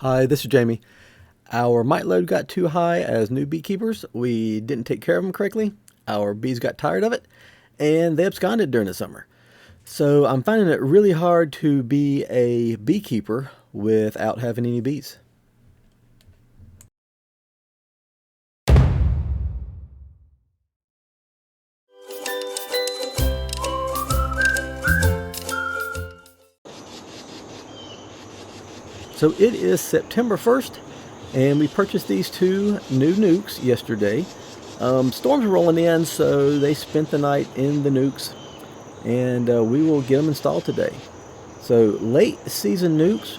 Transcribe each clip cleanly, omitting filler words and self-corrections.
Hi, this is Jamie. Our mite load got too high as new beekeepers. We didn't take care of them correctly. Our bees got tired of it, and they absconded during the summer. So I'm finding it really hard to be a beekeeper without having any bees. So it is September 1st, and we purchased these two new Nucs yesterday. Storms were rolling in, so they spent the night in the Nucs, and we will get them installed today. So late season nukes,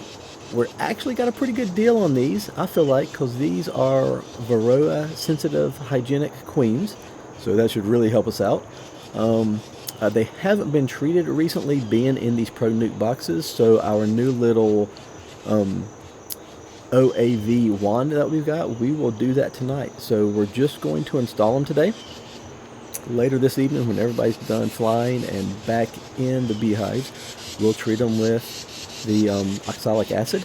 we're actually got a pretty good deal on these, I feel like, because these are Varroa sensitive hygienic queens. So that should really help us out. They haven't been treated recently being in these Pro Nuke boxes, so our new little OAV wand that we've got, we will do that tonight. So we're just going to install them today. Later this evening, when everybody's done flying and back in the beehives, we'll treat them with the oxalic acid,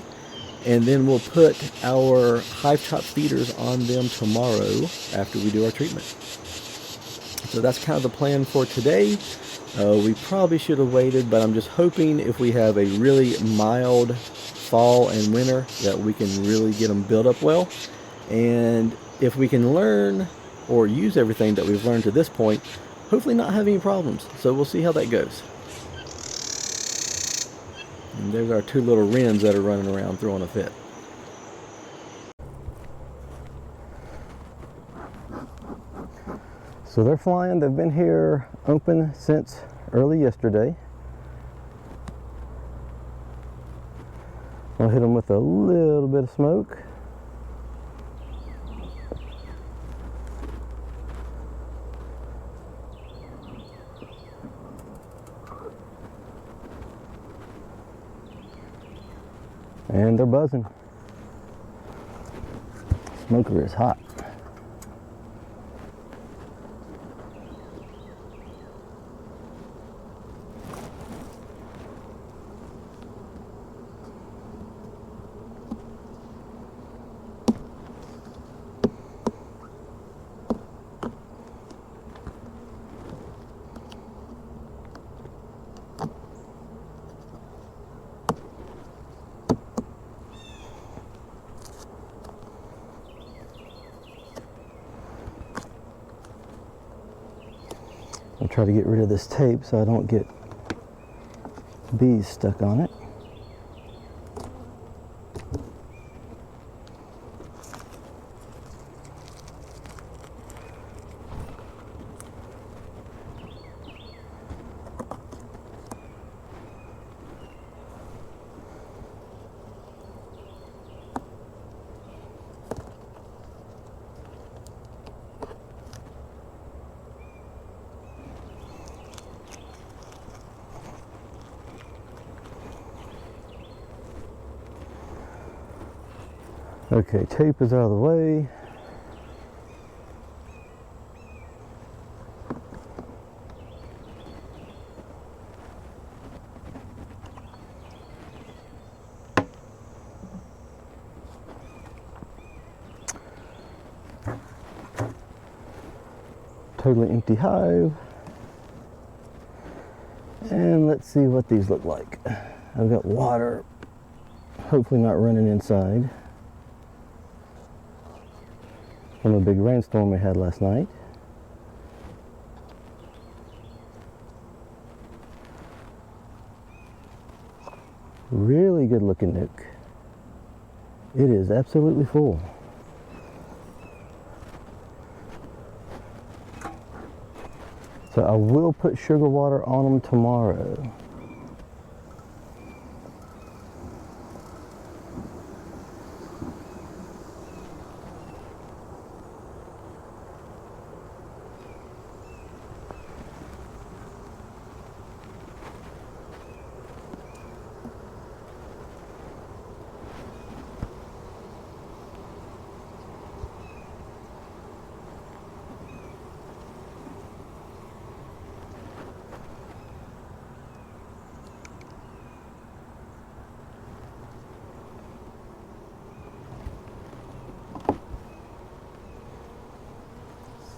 and then we'll put our hive top feeders on them tomorrow after we do our treatment. So that's kind of the plan for today. We probably should have waited, but I'm just hoping if we have a really mild fall and winter that we can really get them built up well. And if we can learn or use everything that we've learned to this point, hopefully not have any problems. So we'll see how that goes. And there's our two little wrens that are running around throwing a fit. So they're flying. They've been here open since early yesterday. I'll hit them with a little bit of smoke. And they're buzzing. Smoker is hot. I'll try to get rid of this tape so I don't get bees stuck on it. Okay, tape is out of the way. Totally empty hive. And let's see what these look like. I've got water, hopefully not running inside, from a big rainstorm we had last night. Really good looking nuke. It is absolutely full. So I will put sugar water on them tomorrow.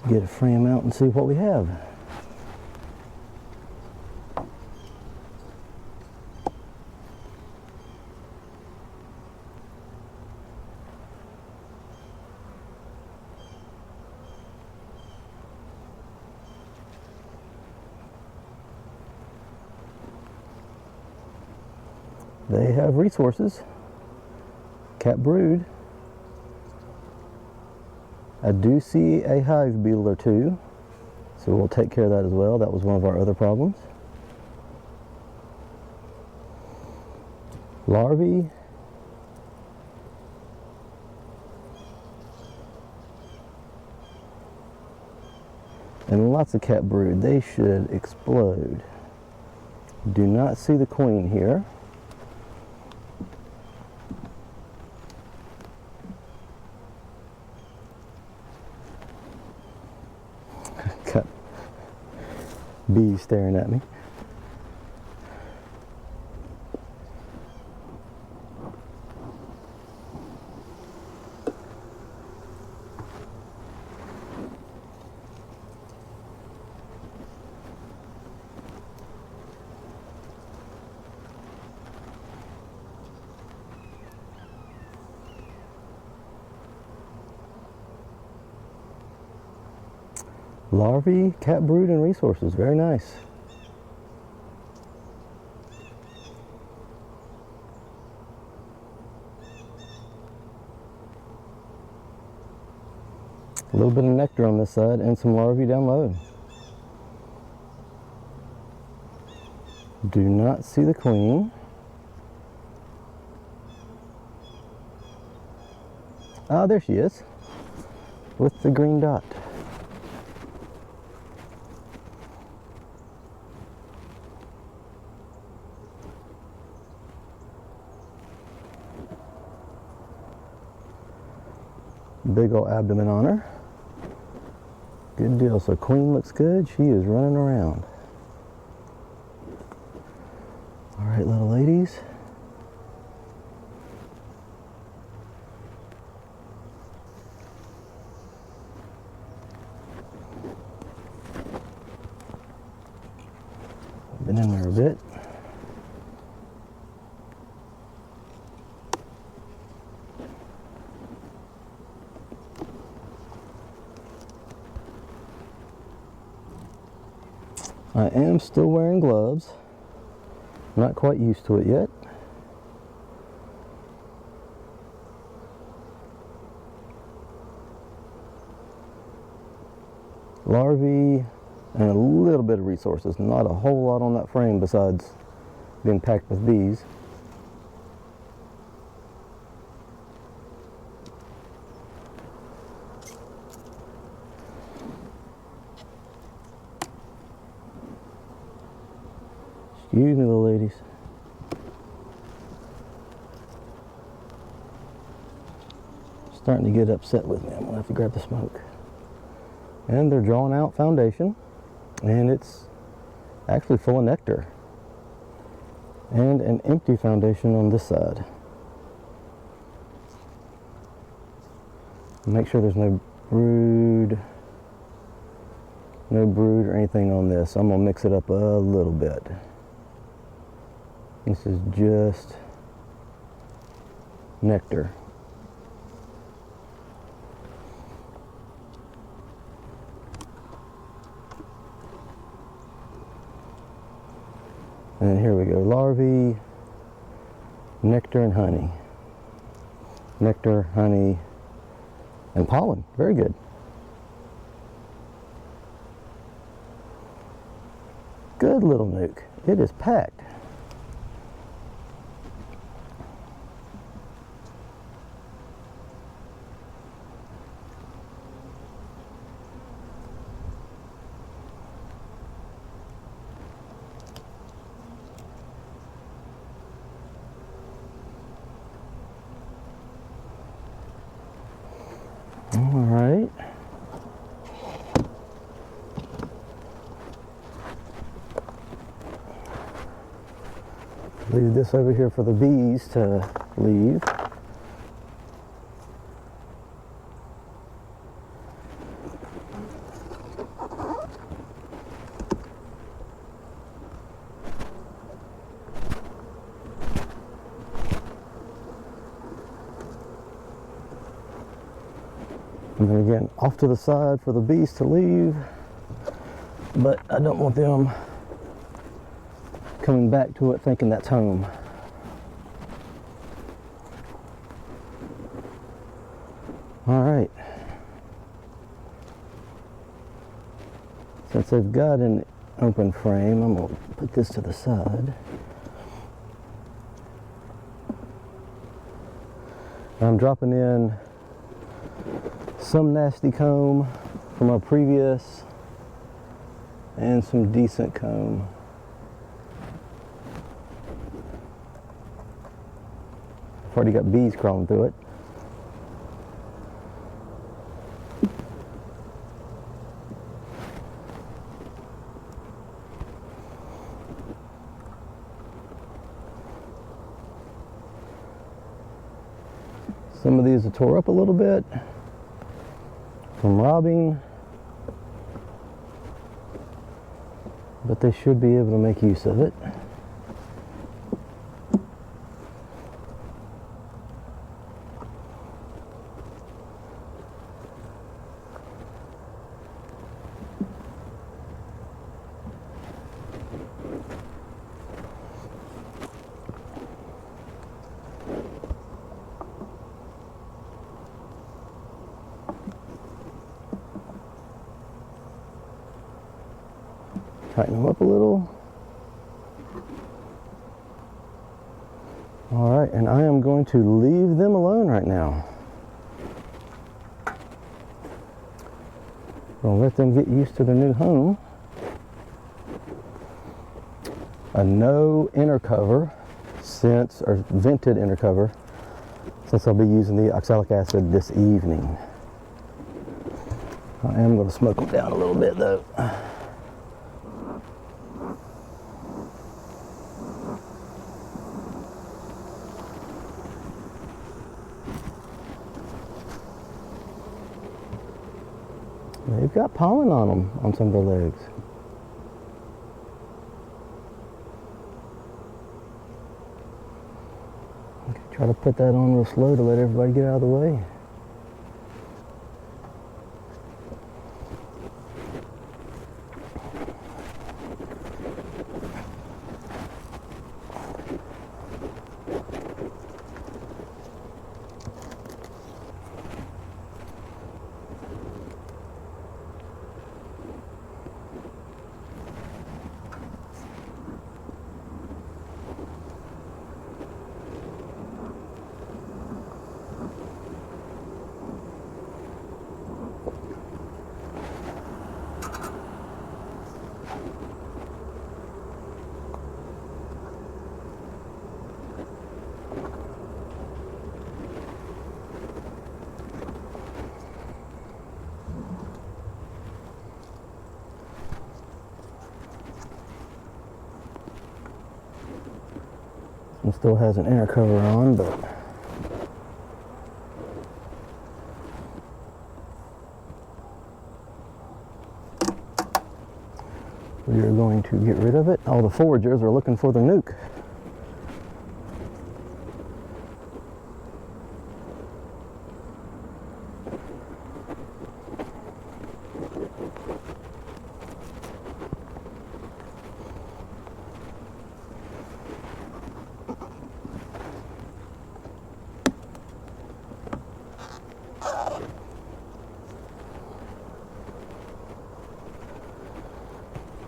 Get a frame out and see what we have. They have resources. Cat brood. I do see a hive beetle or two, so we'll take care of that as well. That was one of our other problems. Larvae. And lots of cat brood. They should explode. Do not see the queen here. Got bees staring at me. Larvae, cat brood, and resources. Very nice. A little bit of nectar on this side and some larvae down low. Do not see the queen. Ah, there she is with the green dot. Big old abdomen on her. Good deal. So queen looks good. She is running around. All right, little ladies. Been in there a bit. I am still wearing gloves. Not quite used to it yet. Larvae and a little bit of resources. Not a whole lot on that frame besides being packed with bees. Excuse me, little ladies. Starting to get upset with me. I'm gonna have to grab the smoke. And they're drawing out foundation, and it's actually full of nectar. And an empty foundation on this side. Make sure there's no brood or anything on this. I'm gonna mix it up a little bit. This is just nectar. And here we go, larvae, nectar and honey. Nectar, honey, and pollen. Very good. Good little nuke. It is packed. All right. Leave this over here for the bees to leave. And then again, off to the side for the bees to leave, but I don't want them coming back to it thinking that's home. All right. Since they've got an open frame, I'm going to put this to the side. I'm dropping in some nasty comb from our previous and some decent comb. I've already got bees crawling through it. Some of these are tore up a little bit from robbing, but they should be able to make use of it. Tighten them up a little. All right, and I am going to leave them alone right now. Gonna let them get used to their new home. A no inner cover or vented inner cover, since I'll be using the oxalic acid this evening. I am going to smoke them down a little bit though. They've got pollen on them, on some of their legs. Okay, try to put that on real slow to let everybody get out of the way. It still has an inner cover on, but we are going to get rid of it. All the foragers are looking for the nuke.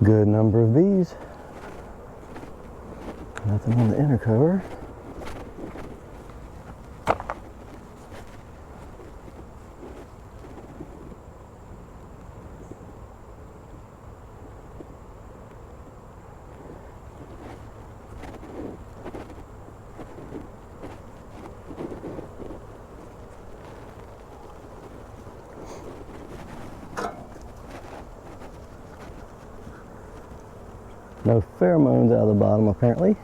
Good number of bees. Nothing on the inner cover. No pheromones out of the bottom apparently,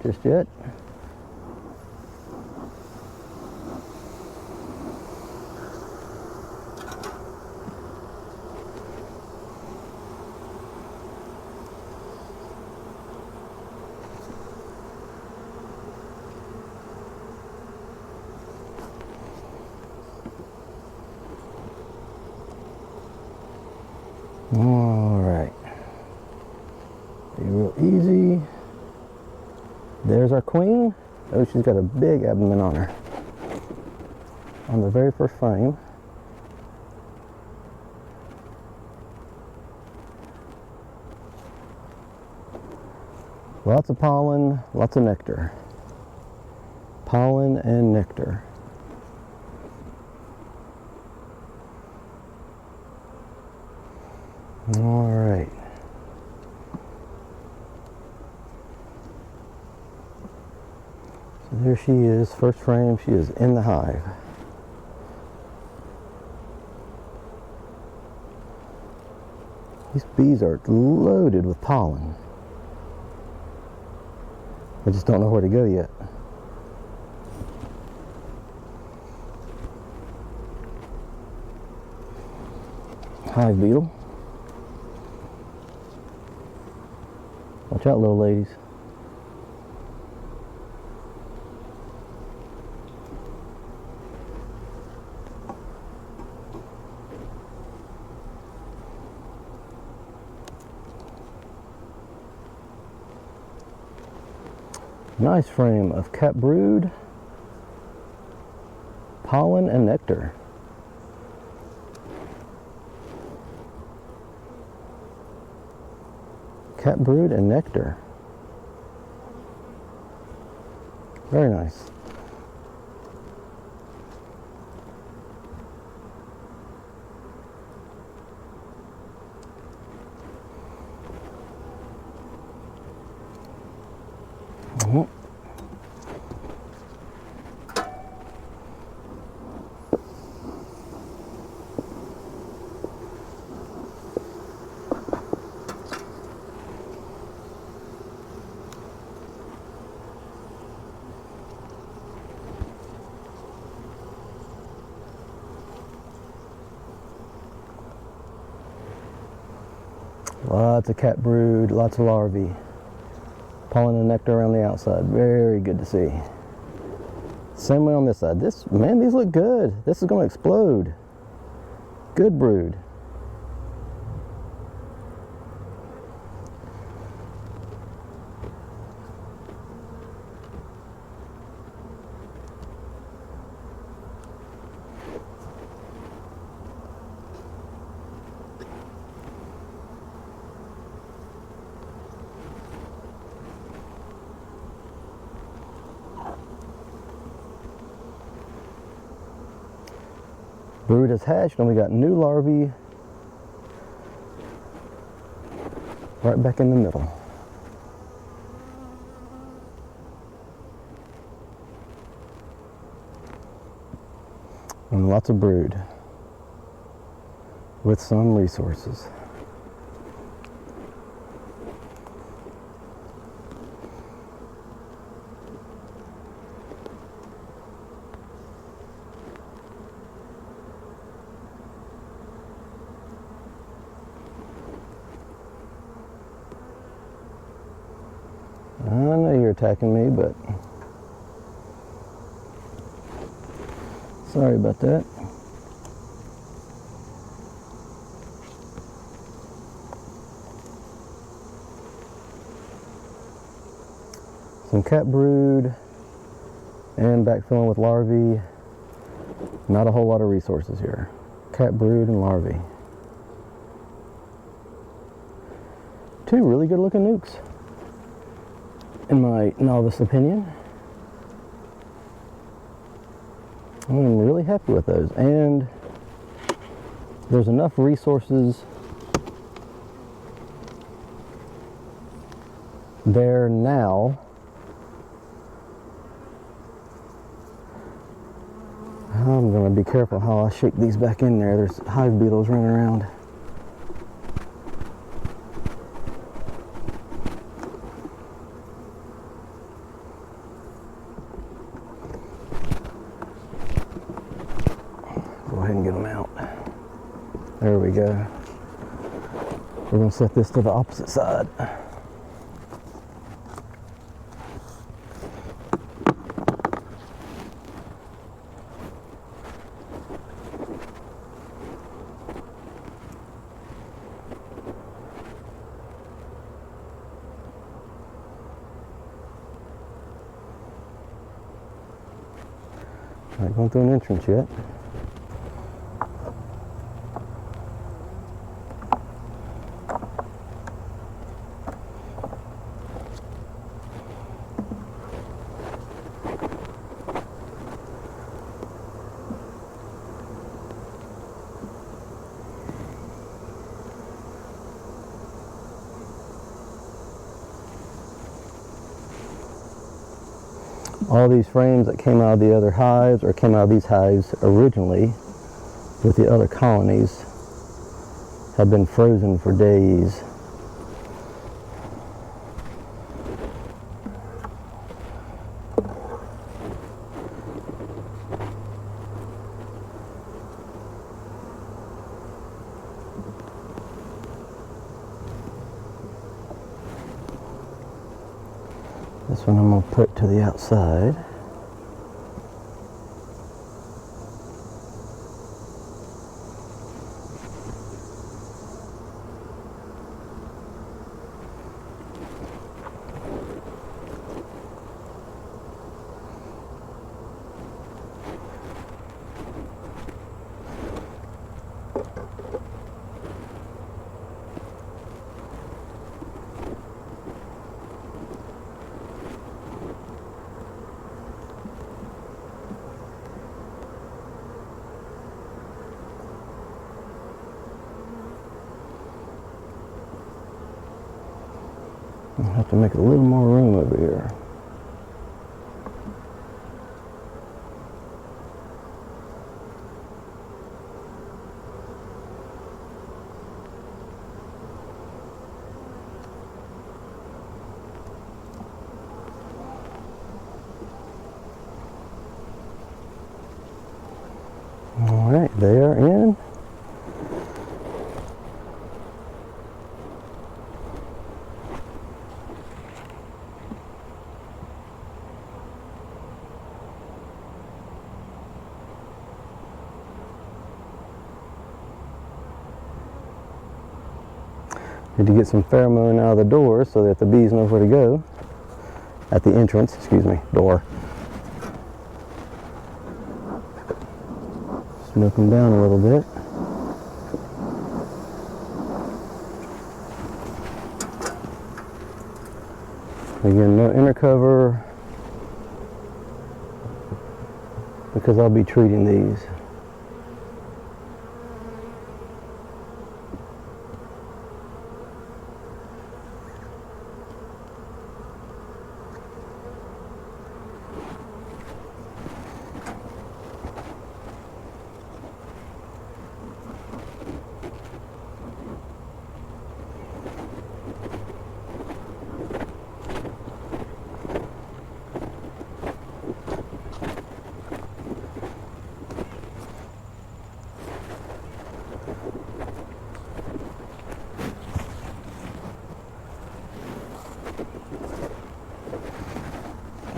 just yet. There's our queen. Oh, she's got a big abdomen on her. On the very first frame. Lots of pollen, lots of nectar. Pollen and nectar. All right. So there she is, first frame. She is in the hive. These bees are loaded with pollen. I just don't know where to go yet. Hive beetle. Watch out, little ladies. Nice frame of cat brood, pollen, and nectar. Cat brood and nectar. Very nice. Lots of cat brood, lots of larvae. Pollen and nectar around the outside. Very good to see. Same way on this side. Man, these look good. This is going to explode. Good brood. Brood has hatched and we got new larvae right back in the middle. And lots of brood with some resources. I know you're attacking me, but sorry about that. Some cat brood and backfilling with larvae. Not a whole lot of resources here. Cat brood and larvae. Two really good looking nukes, in my novice opinion. I'm really happy with those, and there's enough resources there now. I'm going to be careful how I shake these back in there. There's hive beetles running around. Go ahead and get them out. There we go. We're going to set this to the opposite side. Not going through an entrance yet. All these frames that came out of the other hives, or came out of these hives originally with the other colonies, have been frozen for days. This one I'm going to put to the outside. I'll have to make a little more room over here. All right, they are in. Need to get some pheromone out of the door so that the bees know where to go. At the entrance, excuse me, door. Smoke them down a little bit. Again, no inner cover because I'll be treating these.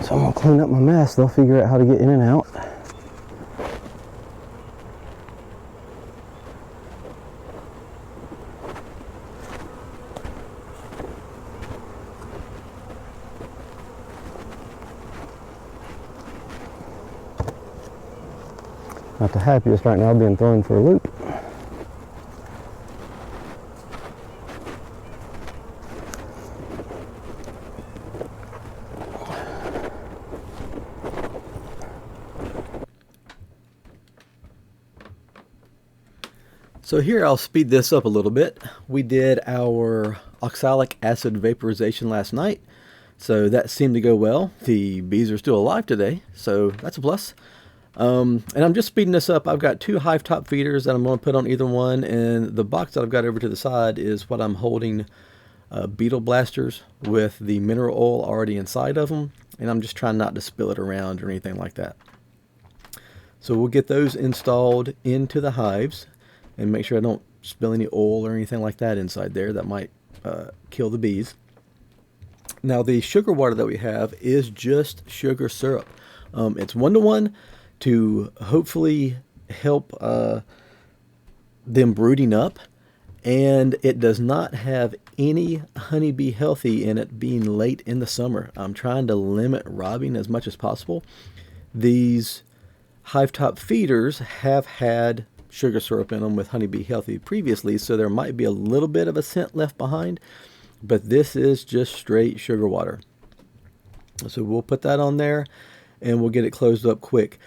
So I'm going to clean up my mess. They'll figure out how to get in and out. Not the happiest right now being thrown for a loop. So here I'll speed this up a little bit. We did our oxalic acid vaporization last night, so that seemed to go well. The bees are still alive today, so that's a plus. And I'm just speeding this up. I've got 2 hive top feeders that I'm going to put on either one, and the box that I've got over to the side is what I'm holding beetle blasters with the mineral oil already inside of them, and I'm just trying not to spill it around or anything like that. So we'll get those installed into the hives and make sure I don't spill any oil or anything like that inside there that might kill the bees. Now the sugar water that we have is just sugar syrup. It's 1-to-1 to hopefully help them brooding up, and it does not have any honeybee healthy in it being late in the summer. I'm trying to limit robbing as much as possible. These hive top feeders have had sugar syrup in them with Honeybee Healthy previously, so there might be a little bit of a scent left behind, but this is just straight sugar water. So we'll put that on there and we'll get it closed up quick.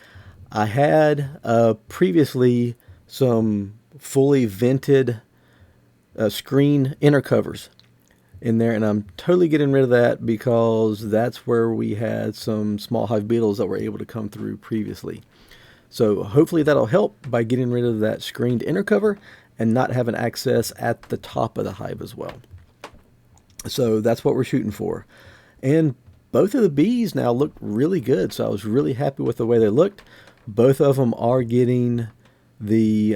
I had previously some fully vented screen inner covers in there, and I'm totally getting rid of that because that's where we had some small hive beetles that were able to come through previously. So hopefully that'll help by getting rid of that screened inner cover and not having access at the top of the hive as well. So that's what we're shooting for. And both of the bees now look really good, so I was really happy with the way they looked. Both of them are getting the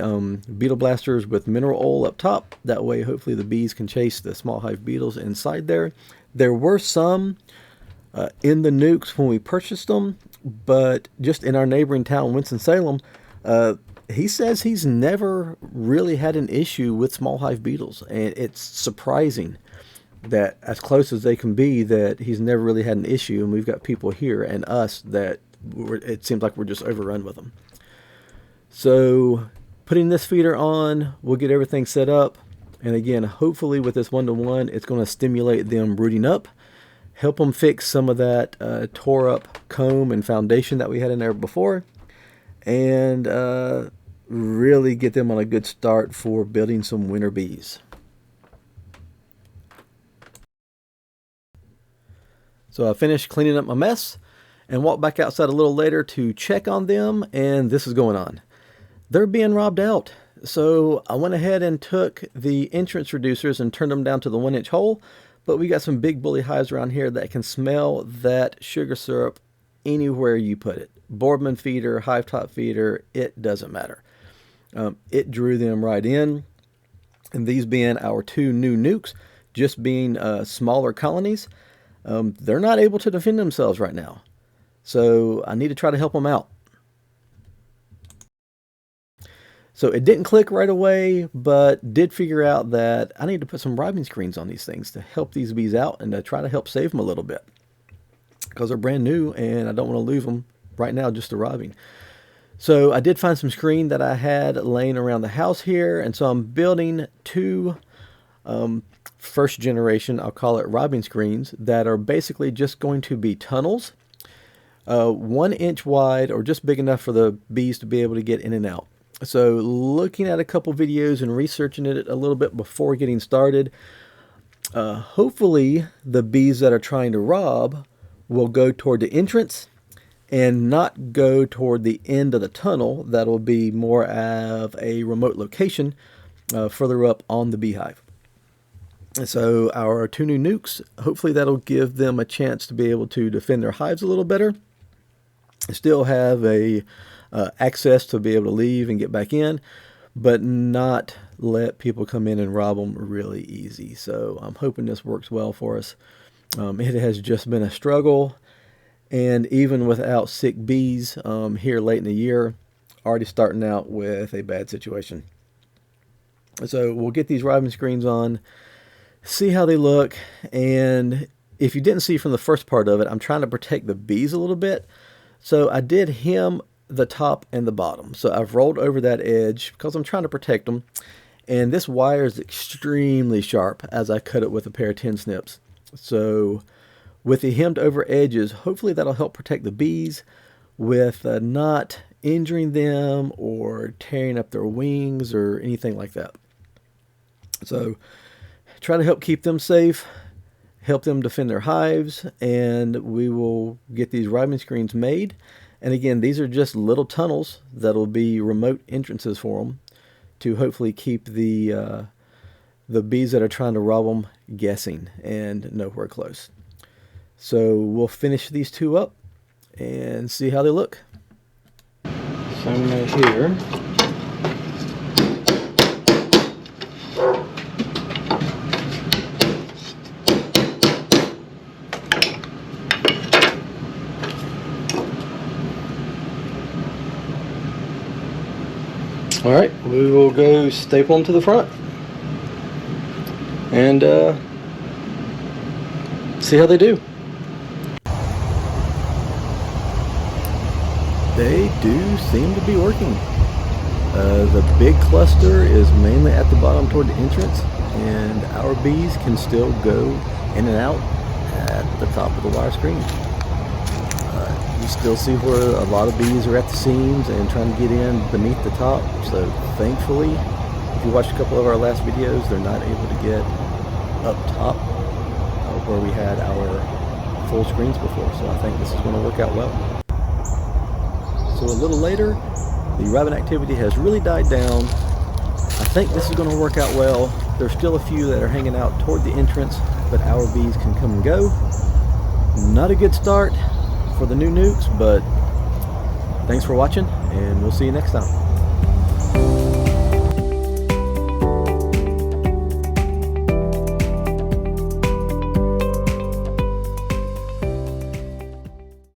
beetle blasters with mineral oil up top. That way hopefully the bees can chase the small hive beetles inside there. There were some in the Nucs when we purchased them, but just in our neighboring town, Winston-Salem, he says he's never really had an issue with small hive beetles, and it's surprising that as close as they can be that he's never really had an issue, and we've got people here and us that it seems like we're just overrun with them. So putting this feeder on, we'll get everything set up, and again, hopefully with this 1-to-1 it's going to stimulate them rooting up, help them fix some of that tore up comb and foundation that we had in there before, and really get them on a good start for building some winter bees. So I finished cleaning up my mess and walked back outside a little later to check on them, and this is going on. They're being robbed out. So I went ahead and took the entrance reducers and turned them down to the 1-inch hole, but we got some big bully hives around here that can smell that sugar syrup anywhere you put it. Boardman feeder, hive top feeder, it doesn't matter. It drew them right in, and these being our 2 new Nucs, just being smaller colonies, they're not able to defend themselves right now. So I need to try to help them out. So it didn't click right away, but did figure out that I need to put some robbing screens on these things to help these bees out and to try to help save them a little bit, because they're brand new and I don't want to lose them right now just to robbing. So I did find some screen that I had laying around the house here, and so I'm building 2 first generation, I'll call it robbing screens, that are basically just going to be tunnels, 1 inch wide or just big enough for the bees to be able to get in and out. So looking at a couple videos and researching it a little bit before getting started, hopefully the bees that are trying to rob will go toward the entrance and not go toward the end of the tunnel. That'll be more of a remote location further up on the beehive. So our 2 new Nucs, hopefully that'll give them a chance to be able to defend their hives a little better. Still have a access to be able to leave and get back in, but not let people come in and rob them really easy. So I'm hoping this works well for us. It has just been a struggle, and even without sick bees here late in the year, already starting out with a bad situation. So we'll get these robbing screens on, see how they look, and if you didn't see from the first part of it, I'm trying to protect the bees a little bit. So I did hem the top and the bottom. So I've rolled over that edge because I'm trying to protect them. And this wire is extremely sharp as I cut it with a pair of tin snips. So with the hemmed over edges, hopefully that'll help protect the bees with not injuring them or tearing up their wings or anything like that. So try to help keep them safe, help them defend their hives, and we will get these robbing screens made. And again, these are just little tunnels that'll be remote entrances for them to hopefully keep the bees that are trying to rob them guessing and nowhere close. So we'll finish these 2 up and see how they look. Same right here. All right, we will go staple them to the front and see how they do. They do seem to be working. The big cluster is mainly at the bottom toward the entrance, and our bees can still go in and out at the top of the wire screen. You still see where a lot of bees are at the seams and trying to get in beneath the top. So thankfully, if you watched a couple of our last videos, they're not able to get up top where we had our full screens before. So I think this is going to work out well. So a little later, the robin activity has really died down. I think this is going to work out well. There's still a few that are hanging out toward the entrance, but our bees can come and go. Not a good start for the new Nucs, but thanks for watching, and we'll see you next time.